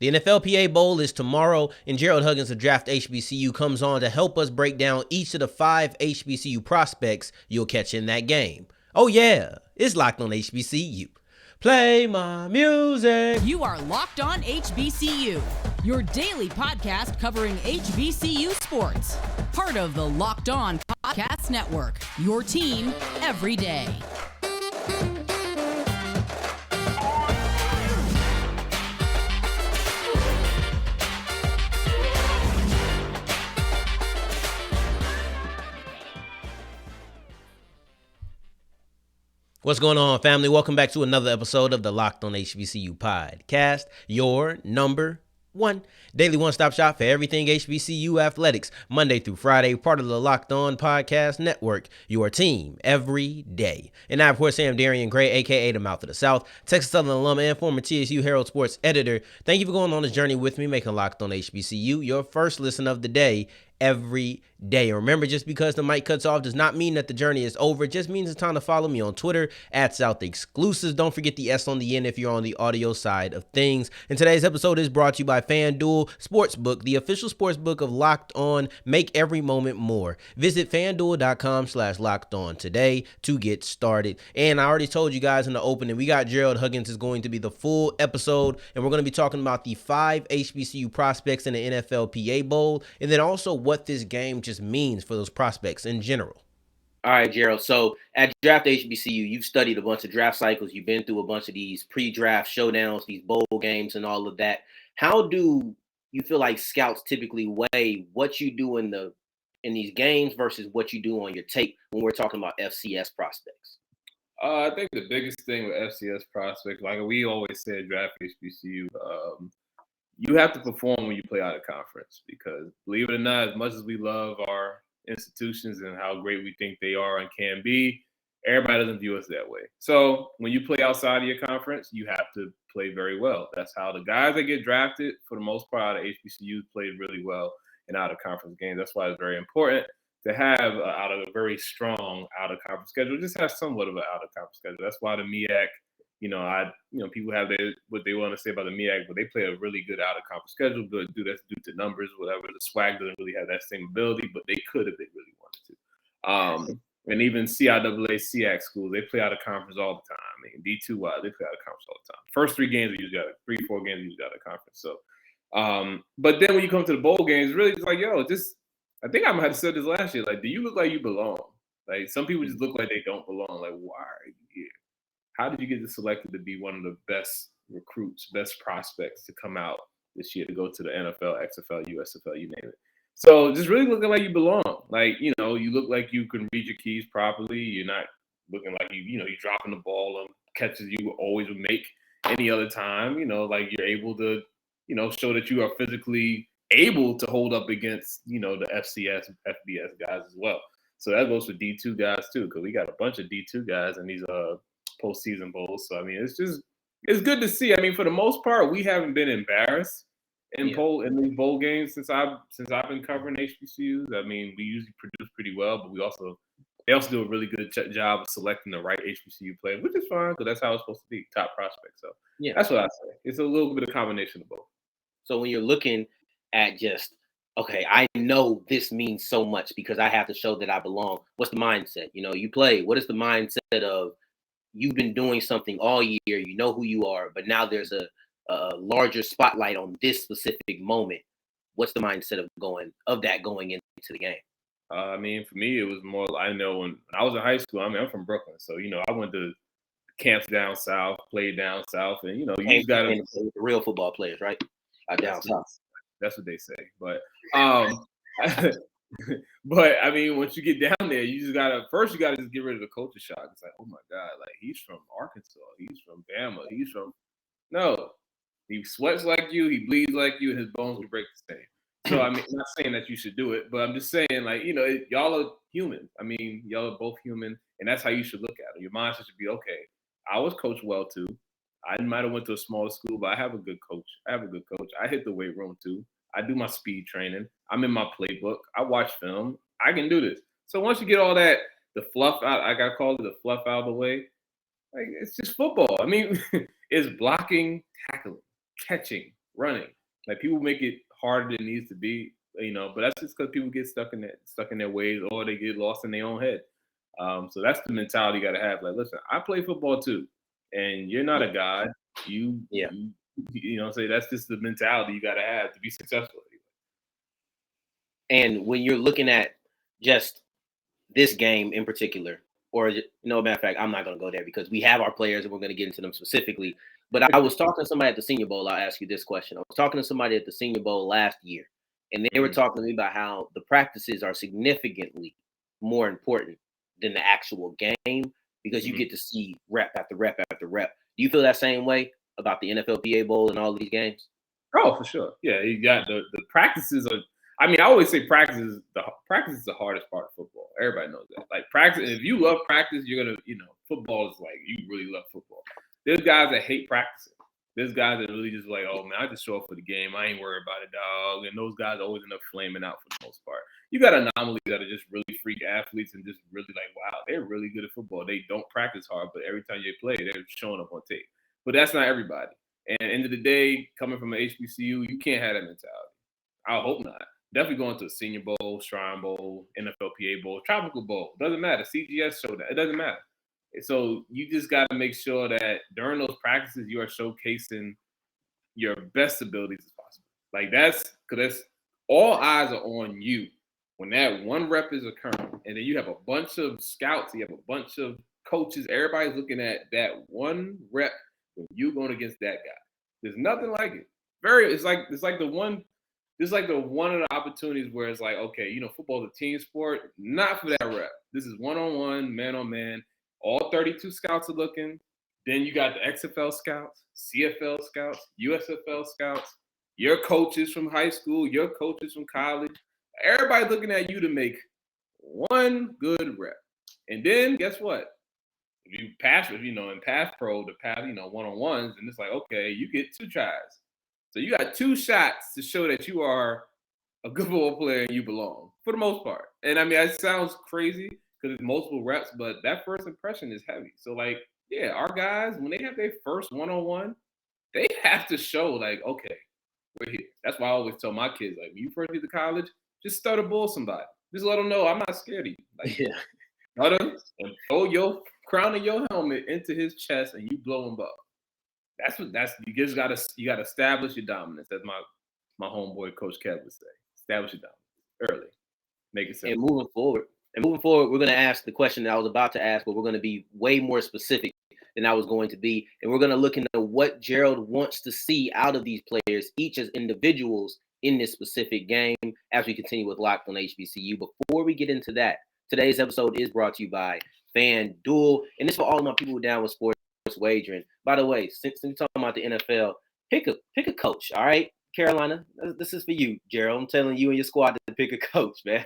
The NFLPA Bowl is tomorrow, and Gerald Huggins of DraftHBCU comes on to help us break down each of the 5 HBCU prospects you'll catch in that game. Oh yeah, it's Locked on HBCU. Play my music. You are Locked on HBCU, your daily podcast covering HBCU sports. Part of the Locked On Podcast Network, your team every day. What's going on, family? Welcome back to another episode of the Locked on HBCU podcast, your number one daily one-stop shop for everything HBCU athletics, Monday through Friday, part of the Locked On Podcast Network, your team every day. And I, of course, am Darian Gray, a.k.a. the Mouth of the South, Texas Southern alum and former TSU Herald Sports editor. Thank you for going on this journey with me, making Locked on HBCU your first listen of the day every day. And remember, just because the mic cuts off does not mean that the journey is over. It just means it's time to follow me on Twitter at South Exclusives. Don't forget the S on the end if you're on the audio side of things. And today's episode is brought to you by FanDuel Sportsbook, the official sportsbook of Locked On. Make every moment more. Visit FanDuel.com/Locked On today to get started. And I already told you guys in the opening, we got Gerald Huggins is going to be the full episode, and we're going to be talking about the 5 HBCU prospects in the NFLPA Bowl, and then also what this game just means for those prospects in general. All right, Gerald. So at DraftHBCU, you've studied a bunch of draft cycles. You've been through a bunch of these pre-draft showdowns, these bowl games and all of that. How do you feel like scouts typically weigh what you do in these games versus what you do on your tape when we're talking about FCS prospects? I think the biggest thing with FCS prospects, like we always say at DraftHBCU, you have to perform when you play out of conference, because believe it or not, as much as we love our institutions and how great we think they are and can be, everybody doesn't view us that way. So when you play outside of your conference, you have to play very well. That's how the guys that get drafted, for the most part, out of HBCU played really well in out of conference games. That's why it's very important to have out of a very strong out of conference schedule. Just have somewhat of an out of conference schedule. That's why the MEAC. People have what they want to say about the MEAC, but they play a really good out-of-conference schedule. Good, that's due to numbers, whatever. The SWAC doesn't really have that same ability, but they could if they really wanted to. And even CIAA, SEAC schools, they play out of conference all the time. I mean, D2, they play out of conference all the time. First 3 games, they usually got 3-4 games, they usually out of conference. So, but then when you come to the bowl games, really just like, I think I might have said this last year. Like, do you look like you belong? Like, some people just look like they don't belong. Like, why are you here? How did you get selected to be one of the best recruits, best prospects to come out this year to go to the NFL, XFL, USFL, you name it? So just really looking like you belong. Like, you look like you can read your keys properly. You're not looking like you're dropping the ball on catches you always would make any other time. Like you're able to, show that you are physically able to hold up against, the FCS, FBS guys as well. So that goes for D2 guys too, because we got a bunch of D2 guys in these postseason bowls. So I mean, it's good to see. I mean, for the most part, we haven't been embarrassed in these bowl games since I've been covering HBCUs. I mean, we usually produce pretty well, but they also do a really good job of selecting the right HBCU player, which is fine because that's how it's supposed to be, top prospects. So that's what I say. It's a little bit of combination of both. So when you're looking at just, okay, I know this means so much because I have to show that I belong. What's the mindset? You play. What is the mindset of you've been doing something all year, you know who you are, but now there's a larger spotlight on this specific moment. What's the mindset of going into the game? I mean, for me, it was more, I know when I was in high school, I'm from Brooklyn. So, I went to camps down south, played down south, and, you just got to the real football players, right? Down south. That's what they say. But, but I mean, once you get down there, you just gotta just get rid of the culture shock. It's like, oh my God, like he's from Arkansas, he's from Bama, no, he sweats like you, he bleeds like you, and his bones will break the same. So I mean, I'm not saying that you should do it, but I'm just saying, like, y'all are human. I mean, y'all are both human, and that's how you should look at it. Your mindset should be, okay, I was coached well too. I might have went to a smaller school, but I have a good coach. I hit the weight room too. I do my speed training. I'm in my playbook. I watch film. I can do this. So once you get all that, the fluff out, I got to call it the fluff out of the way, like it's just football. I mean, it's blocking, tackling, catching, running. Like people make it harder than it needs to be, but that's just because people get stuck in their ways, or they get lost in their own head. So that's the mentality you got to have. Like, listen, I play football too, and you're not a god. You say that's just the mentality you got to have to be successful. And when you're looking at just this game in particular, or matter of fact, I'm not going to go there because we have our players and we're going to get into them specifically. But I was talking to somebody at the Senior Bowl. I'll ask you this question. I was talking to somebody at the Senior Bowl last year, and they were talking to me about how the practices are significantly more important than the actual game because you get to see rep after rep after rep. Do you feel that same way about the NFLPA Bowl and all of these games? Oh, for sure. Yeah, you got the practices are. I mean, I always say practice is the hardest part of football. Everybody knows that. Like practice, if you love practice, you're gonna, football is like you really love football. There's guys that hate practicing. There's guys that really just like, oh man, I just show up for the game. I ain't worried about it, dog. And those guys always end up flaming out for the most part. You got anomalies that are just really freak athletes and just really like, wow, they're really good at football. They don't practice hard, but every time they play, they're showing up on tape. But that's not everybody. And at the end of the day, coming from an HBCU, you can't have that mentality. I hope not. Definitely going to a Senior Bowl, Shrine Bowl, NFLPA Bowl, Tropical Bowl. Doesn't matter. CGS showed that. It doesn't matter. So you just got to make sure that during those practices, you are showcasing your best abilities as possible. Like because all eyes are on you when that one rep is occurring. And then you have a bunch of scouts, you have a bunch of coaches. Everybody's looking at that one rep when you're going against that guy. There's nothing like it. It's like the one of the opportunities where it's like, okay, football is a team sport, not for that rep. This is one-on-one, man-on-man. All 32 scouts are looking. Then you got the XFL scouts, CFL scouts, USFL scouts, your coaches from high school, your coaches from college. Everybody's looking at you to make one good rep. And then guess what? If you pass, in pass pro, to pass, one-on-ones, and it's like, okay, you get 2 tries. So you got 2 shots to show that you are a good football player and you belong, for the most part. And I mean, it sounds crazy because it's multiple reps, but that first impression is heavy. So, like, yeah, our guys, when they have their first one-on-one, they have to show, like, okay, we're here. That's why I always tell my kids, like, when you first get to college, just start a bull somebody. Just let them know I'm not scared of you. Like, let them and throw your crown of your helmet into his chest and you blow him up. You just gotta establish your dominance, as my homeboy Coach Kev would say. Establish your dominance early. Make it simple. And moving forward, we're gonna ask the question that I was about to ask, but we're gonna be way more specific than I was going to be. And we're gonna look into what Gerald wants to see out of these players, each as individuals in this specific game, as we continue with Locked on HBCU. Before we get into that, today's episode is brought to you by FanDuel. And this is for all of my people down with sports wagering. By the way, since we're talking about the NFL, pick a coach, all right? Carolina, this is for you, Gerald. I'm telling you and your squad to pick a coach, man.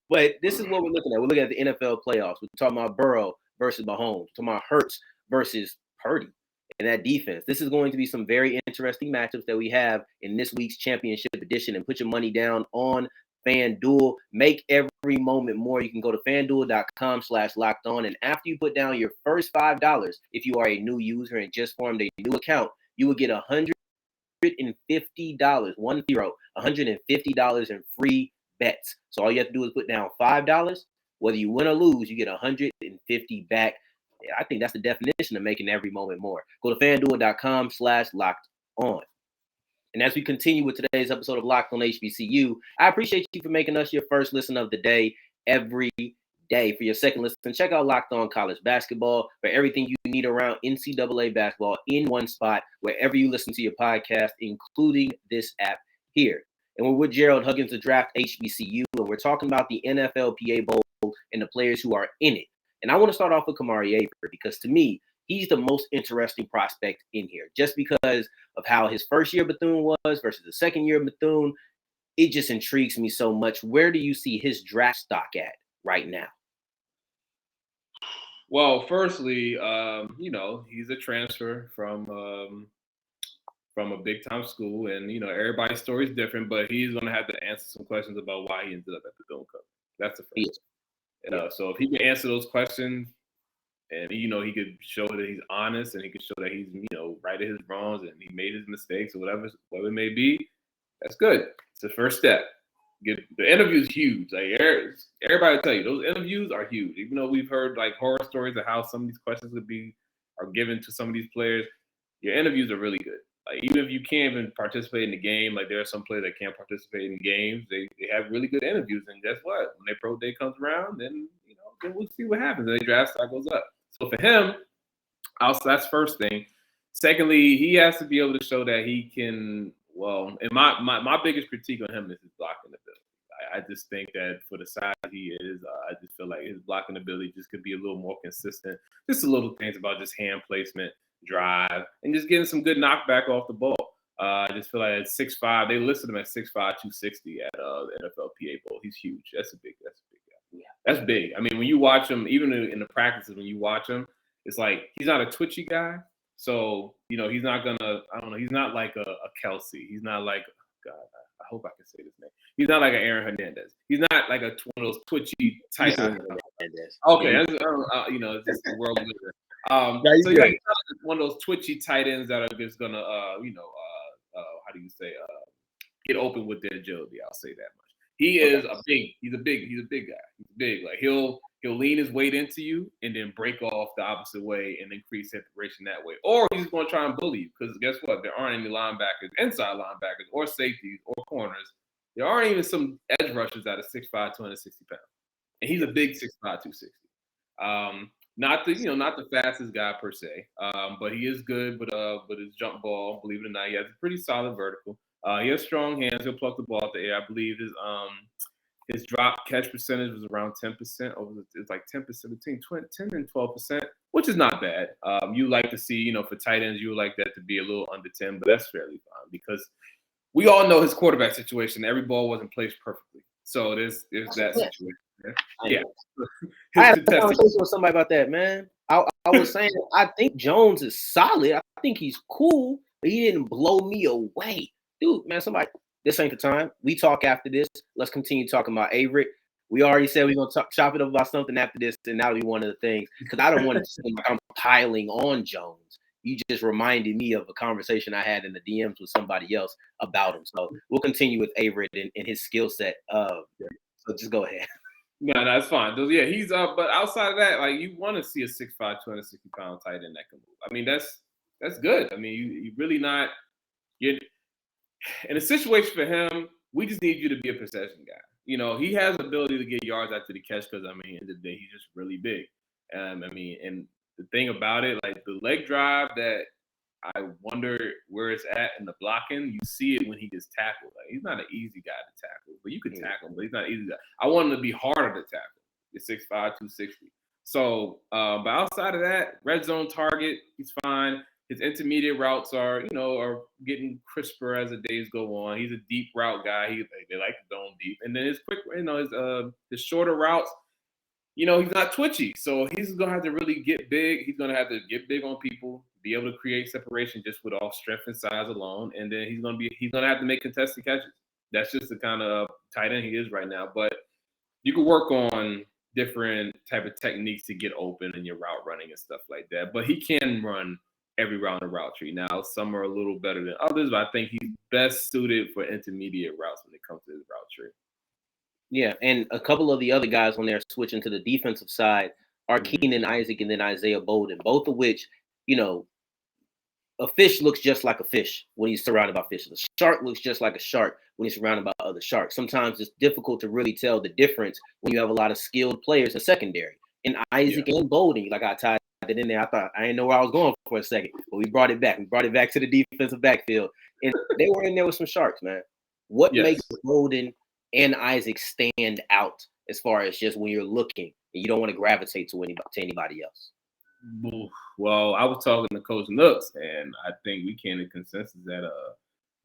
But this is what we're looking at. We're looking at the NFL playoffs. We're talking about Burrow versus Mahomes. We're talking about Hurts versus Purdy and that defense. This is going to be some very interesting matchups that we have in this week's championship edition. And put your money down on FanDuel. Make every moment more. You can go to FanDuel.com/lockedon. And after you put down your first $5, if you are a new user and just formed a new account, you will get $150, $150 in free bets. So all you have to do is put down $5. Whether you win or lose, you get $150 back. I think that's the definition of making every moment more. Go to FanDuel.com/lockedon. And as we continue with today's episode of Locked on HBCU, I appreciate you for making us your first listen of the day every day. For your second listen, check out Locked on College Basketball for everything you need around NCAA basketball in one spot, wherever you listen to your podcast, including this app here. And we're with Gerald Huggins of DraftHBCU, and we're talking about the NFLPA Bowl and the players who are in it. And I want to start off with Kemari Averret because, to me, he's the most interesting prospect in here, just because of how his first year Bethune was versus the second year Bethune. It just intrigues me so much. Where do you see his draft stock at right now? Well, firstly, he's a transfer from a big time school, and everybody's story is different, but he's going to have to answer some questions about why he ended up at Bethune Cookman. That's the first. So if he can answer those questions, and he could show that he's honest, and he could show that he's right righted his wrongs and he made his mistakes or whatever it may be, that's good. It's the first step. The interview is huge. Like everybody will tell you, those interviews are huge. Even though we've heard like horror stories of how some of these questions are given to some of these players, your interviews are really good. Like even if you can't even participate in the game, like there are some players that can't participate in games, they have really good interviews. And guess what? When their pro day comes around, then then we'll see what happens. And the draft stock goes up. So for him, that's first thing. Secondly, he has to be able to show that he can. Well, and my biggest critique on him is his blocking ability. I just think that for the size he is, I just feel like his blocking ability just could be a little more consistent. Just a little things about just hand placement, drive, and just getting some good knockback off the ball. I just feel like at 6'5", they listed him at 6'5", 260 at the NFLPA Bowl. He's huge. That's a big guy. Yeah, that's big. I mean, when you watch him, even in the practices, when you watch him, it's like he's not a twitchy guy. So, he's not gonna, I don't know, he's not like a Kelsey. He's not like, God, I hope I can say this name. He's not like an Aaron Hernandez. He's not like one of those twitchy type. Okay, it's just the world we live in. So he's not one of those twitchy tight ends that are just gonna, how do you say, get open with their agility. I'll say that much. He's a big guy. He's big. Like he'll lean his weight into you and then break off the opposite way and increase separation that way. Or he's going to try and bully you because guess what? There aren't any linebackers, inside linebackers, or safeties, or corners. There aren't even some edge rushers that are 6'5", 260 pounds. And he's a big 6'5", 260. Not the fastest guy per se, but he is good with his jump ball. Believe it or not, he has a pretty solid vertical. He has strong hands. He'll pluck the ball out the air. I believe his drop catch percentage was around 10%. It's like 10%, between 10 and 12%, which is not bad. You like to see, for tight ends, you would like that to be a little under 10, but that's fairly fine because we all know his quarterback situation. Every ball wasn't placed perfectly. So there's that situation. Yeah. I had a conversation with somebody about that, man. I was saying I think Jones is solid. I think he's cool, but he didn't blow me away. Dude, man, this ain't the time. We talk after this. Let's continue talking about Averret. We already said we're going to chop it up about something after this, and that'll be one of the things. Because I don't want to seem like I'm piling on Jones. You just reminded me of a conversation I had in the DMs with somebody else about him. So we'll continue with Averret and his skill set. So just go ahead. No, that's fine. Yeah, he's up. But outside of that, like you want to see a 6'5", 260-pound tight end that can move. I mean, that's good. I mean, you really not – in a situation for him, we just need you to be a possession guy. He has the ability to get yards after the catch because, at the end of the day, he's just really big. And the thing about it, like the leg drive that I wonder where it's at in the blocking, you see it when he gets tackled. Like he's not an easy guy to tackle, but you can tackle him, but he's not an easy guy. I want him to be harder to tackle. He's 6'5", 260. So, but outside of that, red zone target, he's fine. His intermediate routes are getting crisper as the days go on. He's a deep route guy. They like to zone deep. And then his quick, his shorter routes, he's not twitchy. So he's going to have to really get big. He's going to have to get big on people, be able to create separation just with off strength and size alone. And then he's going to have to make contested catches. That's just the kind of tight end he is right now. But you can work on different type of techniques to get open in your route running and stuff like that. But he can run every route in the route tree. Now, some are a little better than others, but I think he's best suited for intermediate routes when it comes to his route tree. Yeah, and a couple of the other guys when they're switching to the defensive side are Keenan Issac and then Isaiah Bolden, both of which, a fish looks just like a fish when he's surrounded by fish. A shark looks just like a shark when he's surrounded by other sharks. Sometimes it's difficult to really tell the difference when you have a lot of skilled players in secondary. And Isaac and Bolden, like I tied it in there. I didn't know where I was going for a second, but we brought it back. We brought it back to the defensive backfield, and they were in there with some sharks, man. What makes Bolden and Isaac stand out as far as just when you're looking and you don't want to gravitate to anybody else? Well, I was talking to Coach Nooks, and I think we came to consensus that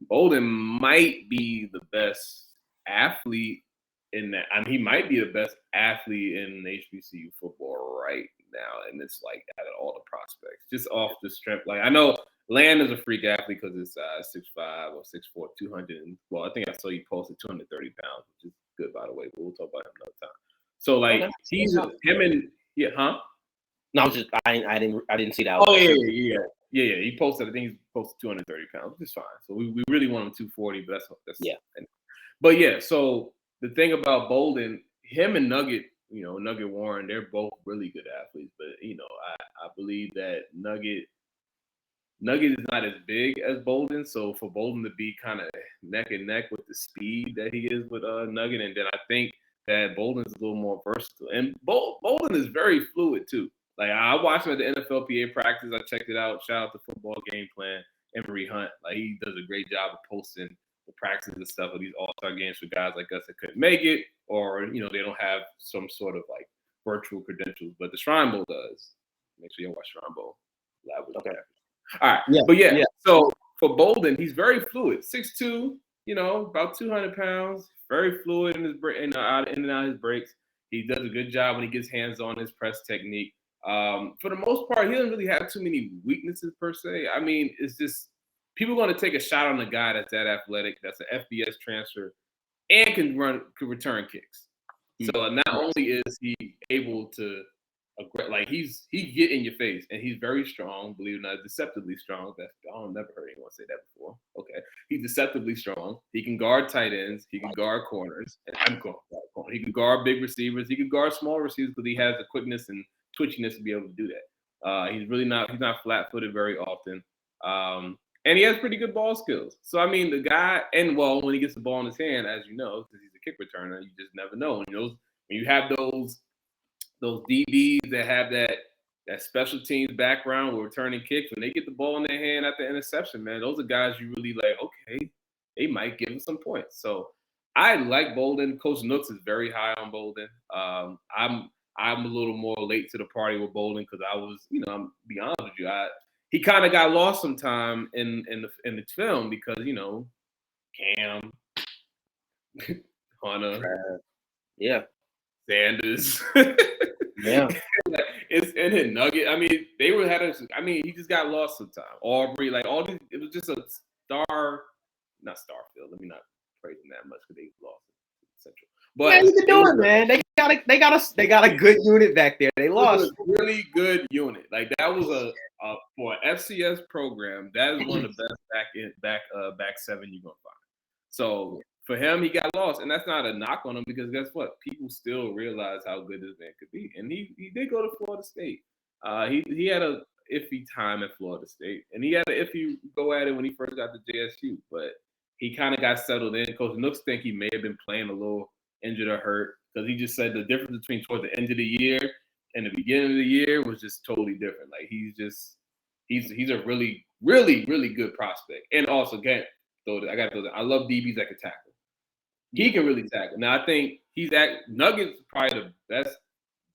Bolden might be the best athlete in that. I mean, he might be the best athlete in HBCU football right now, and it's like out of all the prospects, just off the strength. Like I know Land is a freak athlete because it's 6'5" or 6'4", 200. Well, I think I saw you posted 230 pounds, which is good by the way. But we'll talk about him another time. So like he's him and No, I didn't see that. Oh yeah. Yeah, he posted. I think he posted 230 pounds, which is fine. So we really want him 240, but that's Yeah. But yeah, so the thing about Bolden, him and Nugget, Nugget Warren, they're both really good athletes. But I believe that Nugget is not as big as Bolden, so for Bolden to be kind of neck and neck with the speed that he is with Nugget, and then I think that Bolden's a little more versatile, and Bolden is very fluid too. Like I watched him at the NFLPA practice, I checked it out. Shout out to Football Game Plan, Emery Hunt. Like he does a great job of posting the practices and stuff of these all-star games for guys like us that couldn't make it, or they don't have some sort of like virtual credentials. But the Shrine Bowl does. Make sure you watch Shrine Bowl. Okay. All right. Yeah. But yeah, so for Bolden, he's very fluid. 6'2", about 200 pounds, very fluid in his in and out of his breaks. He does a good job when he gets hands on his press technique. For the most part, he doesn't really have too many weaknesses per se. I mean, it's just people are going to take a shot on a guy that's that athletic, that's an FBS transfer, and can return kicks. So not only is he able to like he get in your face, and he's very strong, believe it or not, deceptively strong. I've never heard anyone say that before. Okay, he's deceptively strong. He can guard tight ends. He can guard corners. He can guard big receivers. He can guard small receivers because he has the quickness and twitchiness to be able to do that. He's not flat-footed very often. And he has pretty good ball skills. So I mean, the guy, when he gets the ball in his hand, as you know, because he's a kick returner, you just never know. And when you have those DBs that have that special teams background with returning kicks, when they get the ball in their hand at the interception, man, those are guys you really like, okay, they might give them some points. So I like Bolden. Coach Nooks is very high on Bolden. I'm a little more late to the party with Bolden because I was, I'm be honest with you, he kind of got lost sometime in the film because, Cam, Hunter, Sanders. Yeah. It's in his Nugget. I mean, he just got lost sometime. Aubrey, like all these, it was just a not Starfield. Let me not praise him that much because they lost Central. But man, you can do it, man. They got a good unit back there. They lost. It was a really good unit. Like that was for an FCS program. That is one of the best back seven you're gonna find. So for him, he got lost, and that's not a knock on him because guess what? People still realize how good this man could be, and he did go to Florida State. He had a iffy time at Florida State, and he had an iffy go at it when he first got to JSU, but he kind of got settled in. Coach Nooks think he may have been playing a little injured or hurt because he just said the difference between towards the end of the year and the beginning of the year was just totally different. Like he's a really, really, really good prospect, and also again, I love DBs that can tackle. He can really tackle. Now I think Nuggets probably the best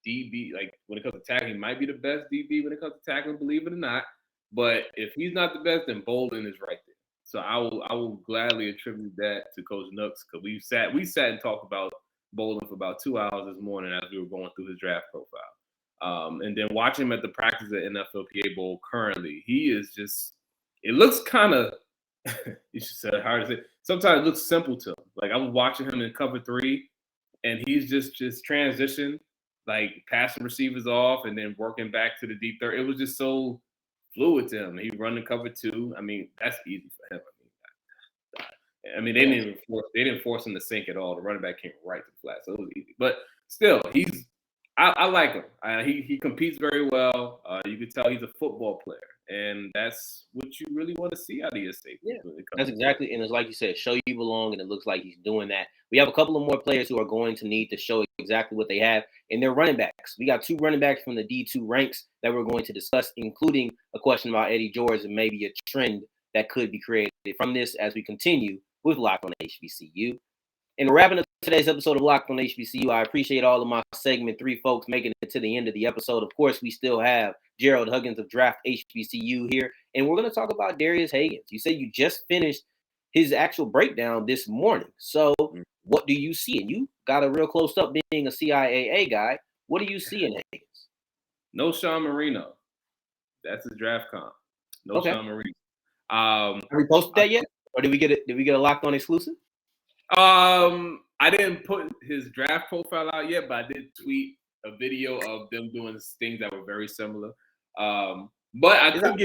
DB. Like when it comes to tackling, he might be the best DB when it comes to tackling, believe it or not. But if he's not the best, then Bolden is right there. So I will gladly attribute that to Coach Nooks because we sat and talked about Bolden for about 2 hours this morning as we were going through his draft profile. And then watching him at the practice at NFLPA Bowl currently, he is just. It looks kind of. You should say hard to say. Sometimes it looks simple to him. Like I was watching him in cover 3, and he's just transition, like passing receivers off and then working back to the deep third. It was just so fluid to him. He run the cover 2. I mean, that's easy for him. They didn't force him to sink at all. The running back came right to the flat, so it was easy. But still, I like him. He competes very well. You can tell he's a football player, and that's what you really want to see out of your safety. Yeah, that's exactly, and it's like you said, show you belong, and it looks like he's doing that. We have a couple of more players who are going to need to show exactly what they have, and they're running backs. We got 2 running backs from the D2 ranks that we're going to discuss, including a question about Eddie George and maybe a trend that could be created from this as we continue with Locked on HBCU. And wrapping up today's episode of Locked on HBCU, I appreciate all of my segment 3 folks making it to the end of the episode. Of course, we still have Gerald Huggins of DraftHBCU here, and we're going to talk about Darius Hagans. You said you just finished his actual breakdown this morning. So what do you see? And you got a real close up being a CIAA guy. What do you see in Hagans? No Sean Marino. That's his draft comp. No Sean Marino. Have we posted that yet? Or did we get a Locked on exclusive? I didn't put his draft profile out yet, but I did tweet a video of them doing things that were very similar. But I could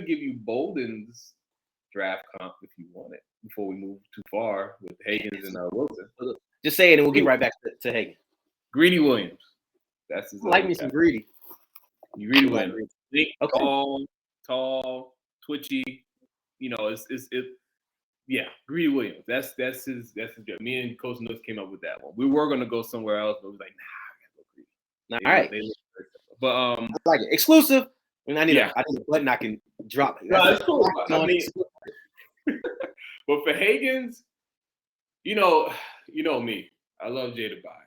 give you Bolden's draft comp if you want it before we move too far with Hagans and Wilson. Just say it and we'll get right back to Hagan. Greedy Williams. That's his like me some Greedy. Greedy Williams. Big, tall, twitchy. You know, yeah, Greedy Williams. That's his job. Me and Coach Nooks came up with that one. We were gonna go somewhere else, but we was like, nah, I gotta go Greedy. But I like it. Exclusive. I need a button I can drop. That's cool. I mean, but for Hagans, you know me. I love Jada Byers.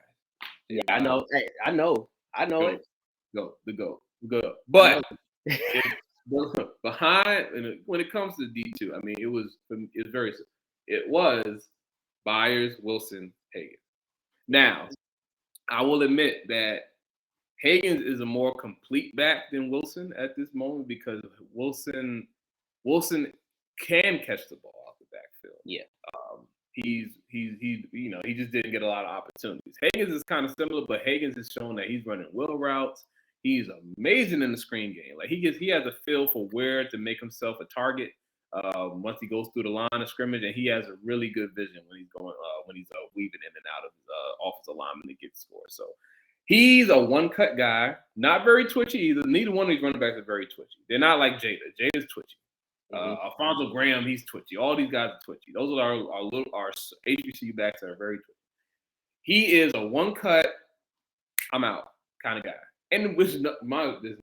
Yeah, I know. Hey, I know it. Go. But behind, and when it comes to D2, I mean, it was Byers, Wilson, Hagans. Now, I will admit that Hagans is a more complete back than Wilson at this moment because Wilson can catch the ball off the backfield. Yeah. He just didn't get a lot of opportunities. Hagans is kind of similar, but Hagans has shown that he's running wheel routes. He's amazing in the screen game. Like he has a feel for where to make himself a target once he goes through the line of scrimmage, and he has a really good vision when he's weaving in and out of his offensive lineman to get scores. So he's a one-cut guy, not very twitchy either. Neither one of these running backs are very twitchy. They're not like Jada. Jada's twitchy. Alfonso Graham, he's twitchy. All these guys are twitchy. Those are our HBCU backs that are very twitchy. He is a one-cut, I'm out kind of guy. And there's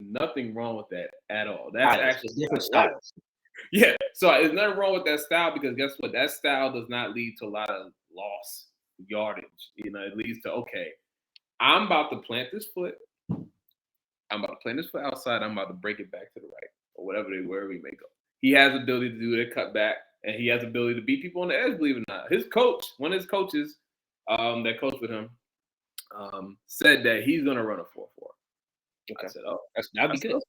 nothing wrong with that at all. That's actually different styles. Yeah. So there's nothing wrong with that style because guess what? That style does not lead to a lot of loss yardage. It leads to, okay, I'm about to plant this foot. I'm about to plant this foot outside. I'm about to break it back to the right or wherever we may go. He has the ability to do the cutback, and he has the ability to beat people on the edge, believe it or not. His coach, one of his coaches that coached with him, said that he's going to run a 4-4. Okay. I said, oh, that'd be good.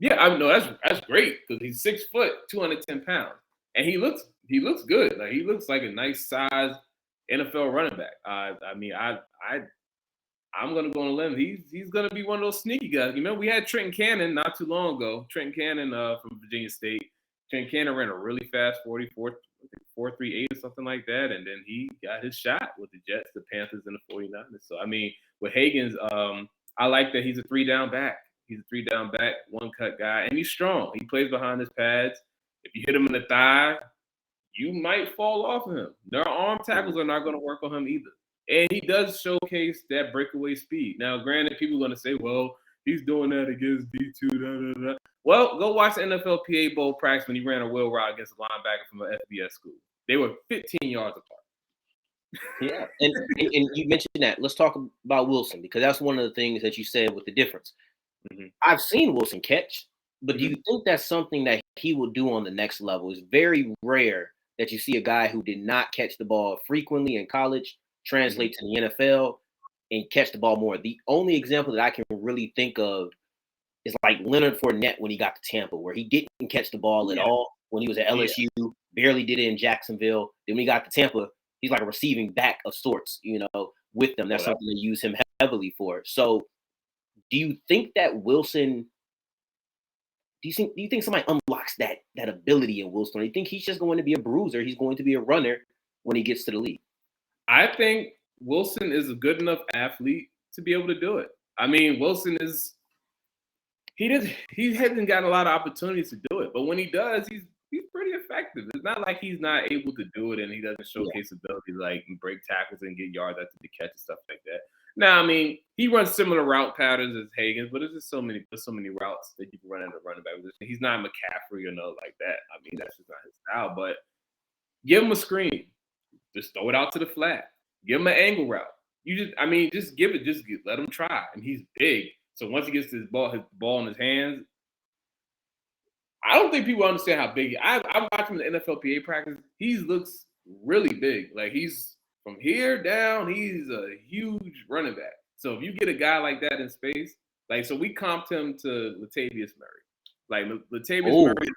Yeah, I know that's great because he's 6 foot, 210 pounds, and he looks good. Like he looks like a nice size NFL running back. I'm gonna go on a limb. He's gonna be one of those sneaky guys. You know, we had Trenton Cannon not too long ago. Trenton Cannon from Virginia State. Trenton Cannon ran a really fast 4.38 or something like that, and then he got his shot with the Jets, the Panthers, and the 49ers. So I mean, with Hagans, I like that he's a 3-down back. He's a 3-down back, one-cut guy, and he's strong. He plays behind his pads. If you hit him in the thigh, you might fall off of him. Their arm tackles are not going to work on him either. And he does showcase that breakaway speed. Now, granted, people are going to say, well, he's doing that against D2, Well, go watch the NFLPA Bowl practice when he ran a wheel route against a linebacker from an FBS school. They were 15 yards apart. Yeah, and you mentioned that. Let's talk about Wilson because that's one of the things that you said with the difference. Mm-hmm. I've seen Wilson catch, but do you think that's something that he will do on the next level? It's very rare that you see a guy who did not catch the ball frequently in college translate to the NFL and catch the ball more. The only example that I can really think of is like Leonard Fournette when he got to Tampa, where he didn't catch the ball at all when he was at LSU, barely did it in Jacksonville. Then when he got to Tampa, he's like a receiving back of sorts, with them. That's something they use him heavily for. So do you think that Wilson do you think somebody unlocks that ability in Wilson? Or do you think he's just going to be a bruiser? He's going to be a runner when he gets to the league? I think Wilson is a good enough athlete to be able to do it. I mean, Wilson he hasn't gotten a lot of opportunities to do it, but when he does, he's pretty effective. It's not like he's not able to do it and he doesn't showcase ability like break tackles and get yards after the catch and stuff like that. Now, I mean, he runs similar route patterns as Hagans, but there's just so many routes that you can run at a running back position. He's not McCaffrey or nothing like that. I mean, that's just not his style. But give him a screen. Just throw it out to the flat. Give him an angle route. Let him try. And he's big. So once he gets his ball in his hands, I don't think people understand how big I watch him in the NFLPA practice. He looks really big. Like he's from here down, he's a huge running back. So if you get a guy like that in space, so we comped him to Latavius Murray. Like Latavius Murray,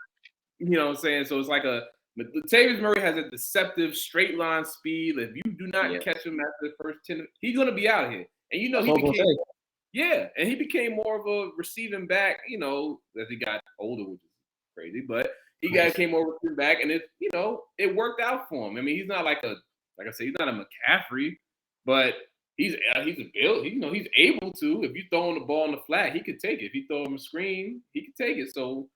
you know what I'm saying? So it's like Latavius Murray has a deceptive straight line speed. If you do not catch him after the first 10, he's going to be out here. And he became Yeah, and he became more of a receiving back, as he got older, which is crazy, but came more receiving back, and it worked out for him. I mean, he's not like I said, he's not a McCaffrey, but he's a build. He's able to. If you throw him the ball in the flat, he could take it. If you throw him a screen, he could take it. So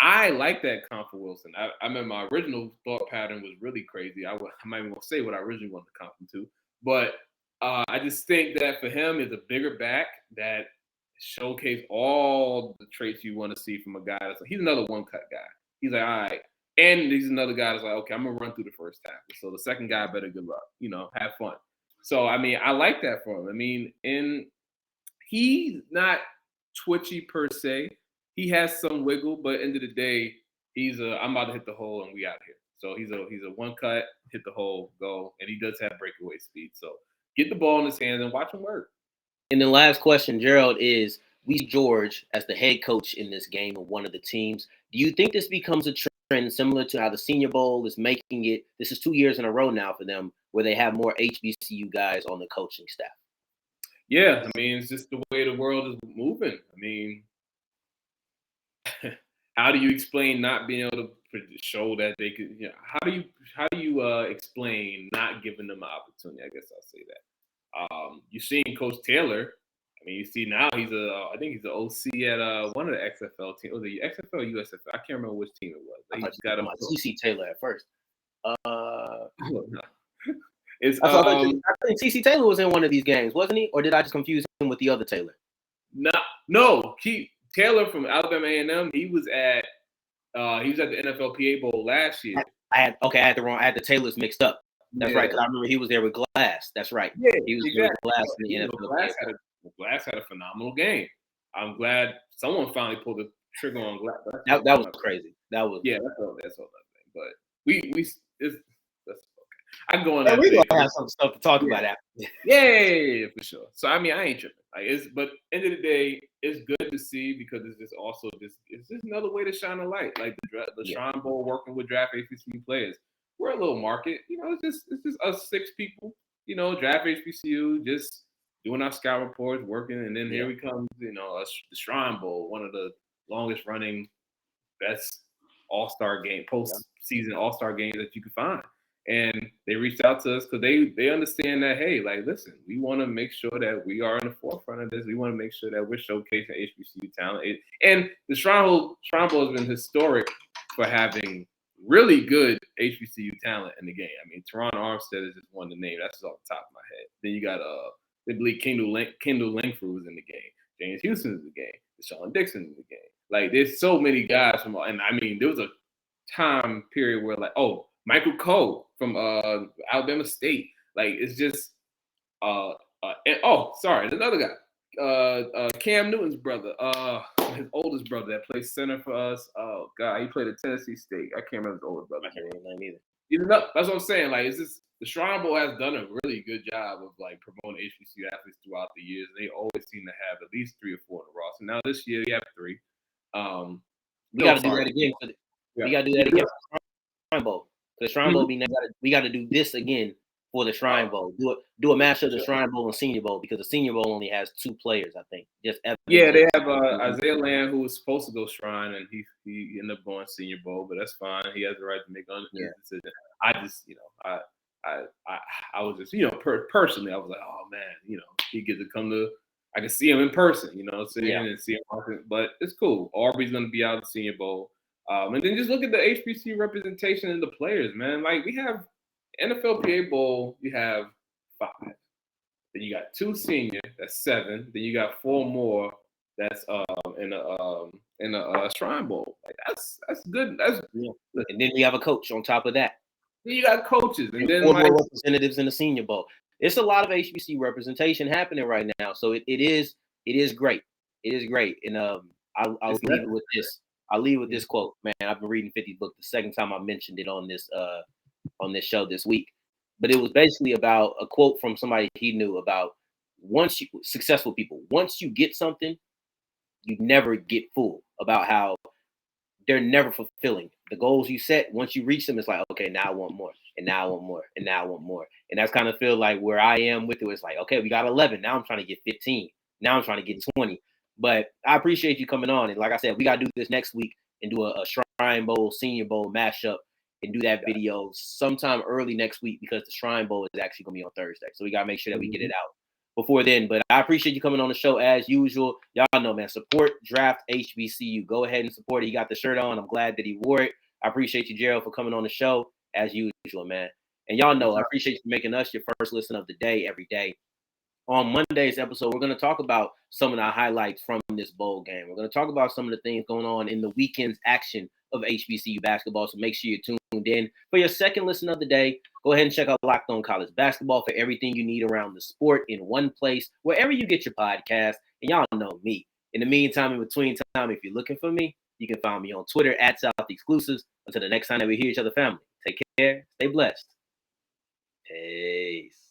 I like that comp for Wilson. I remember my original thought pattern was really crazy. I'm not even gonna say what I originally wanted to comp him to, but I just think that for him is a bigger back that showcase all the traits you want to see from a guy. He's another one cut guy. He's like, all right. And he's another guy that's like, okay, I'm going to run through the first tackle. So the second guy better good luck, have fun. So, I mean, I like that for him. I mean, and he's not twitchy per se. He has some wiggle, but end of the day, I'm about to hit the hole and we out here. So he's a one cut, hit the hole, go. And he does have breakaway speed. So get the ball in his hands and watch him work. And then last question, Gerald, is we see George as the head coach in this game of one of the teams. Do you think this becomes a trend similar to how the Senior Bowl is making it? This is 2 years in a row now for them where they have more HBCU guys on the coaching staff. Yeah, I mean, it's just the way the world is moving. I mean, how do you explain not being able to show that they could? How do you explain not giving them an opportunity? I guess I'll say that. You've seen Coach Taylor. I mean, you see now I think he's the OC at one of the XFL teams. Was it XFL or USFL? I can't remember which team it was. He got him CC Taylor at first. I think CC Taylor was in one of these games, wasn't he? Or did I just confuse him with the other Taylor? No. Taylor from Alabama A&M. He was at the NFLPA Bowl last year. I had the Taylors mixed up. That's right, because I remember he was there with Glass. That's right. Yeah, he was there with Glass in the NFL. Glass had a phenomenal game. I'm glad someone finally pulled the trigger on Glass. That was crazy. That was that's all that thing. But that's okay. I can go on. We're gonna have some stuff to talk about after. Yeah, for sure. So I mean, I ain't tripping. But end of the day, it's good to see because it's just another way to shine a light. Like the Shrine Bowl working with DraftHBCU players. We're a little market, it's just us 6 people, DraftHBCU, just doing our scout reports, working, and then here we come, the Shrine Bowl, one of the longest running, best all-star game, post-season all-star games that you can find. And they reached out to us because they understand that, hey, like, listen, we want to make sure that we are in the forefront of this. We want to make sure that we're showcasing HBCU talent. And the Shrine Bowl has been historic for having really good HBCU talent in the game. I mean, Teron Armstead is just one to name. That's just off the top of my head. Then you got they believe Kendall Langford was in the game. James Houston is in the game. Deshaun Dixon is in the game. Like, there's so many guys and I mean, there was a time period where Michael Cole from Alabama State. Like, it's just there's another guy. Cam Newton's brother, his oldest brother that plays center for us. Oh God, he played at Tennessee State. I can't remember his older brother. I can't remember his name either. That's what I'm saying. Like, it's just the Shrine Bowl has done a really good job of like promoting HBCU athletes throughout the years. They always seem to have at least 3 or 4 in the roster. Now this year we have 3. We got to do that again. We got to do that again for the Shrine Bowl. The Shrine Bowl, we got to do this again for the Shrine Bowl. Do a match of the Shrine Bowl and Senior Bowl because the Senior Bowl only has 2 players, I think. They have Isaiah Land, who was supposed to go Shrine, and he ended up going Senior Bowl, but that's fine. He has the right to make his decision. I just, I was just, personally, I was like, oh man, he gets to come to. I can see him in person, and see him. But it's cool. Aubrey's going to be out of the Senior Bowl, and then just look at the HBCU representation in the players, man. Like, we have NFLPA Bowl, you have 5. Then you got 2 senior, that's 7. Then you got 4 more, that's in a Shrine Bowl. Like, that's good. And then you have a coach on top of that. Then you got coaches, and then 4 more representatives in the Senior Bowl. It's a lot of HBCU representation happening right now, so it is great. It is great, and I'll leave it with this. I'll leave with this quote, man. I've been reading 50's book the second time I mentioned it on this show this week, but it was basically about a quote from somebody he knew about successful people. Once you get something, you never get full about how they're never fulfilling. The goals you set, once you reach them, it's like, okay, now I want more, and now I want more, and now I want more. And that's kind of feel like where I am with it. It's like, okay, we got 11. Now I'm trying to get 15. Now I'm trying to get 20. But I appreciate you coming on. And like I said, we got to do this next week and do a Shrine Bowl, Senior Bowl mashup and do that video sometime early next week because the Shrine Bowl is actually going to be on Thursday. So we got to make sure that we get it out before then. But I appreciate you coming on the show as usual. Y'all know, man, support Draft HBCU. Go ahead and support it. He got the shirt on. I'm glad that he wore it. I appreciate you, Gerald, for coming on the show as usual, man. And y'all know, I appreciate you making us your first listen of the day every day. On Monday's episode, we're going to talk about some of the highlights from this bowl game. We're going to talk about some of the things going on in the weekend's action of HBCU basketball. So make sure you're tuned in. For your second listen of the day, go ahead and check out Locked On College Basketball for everything you need around the sport in one place, wherever you get your podcast. And y'all know me. In the meantime, in between time, if you're looking for me, you can find me on Twitter at South Exclusives. Until the next time that we hear each other, family, take care, stay blessed. Peace.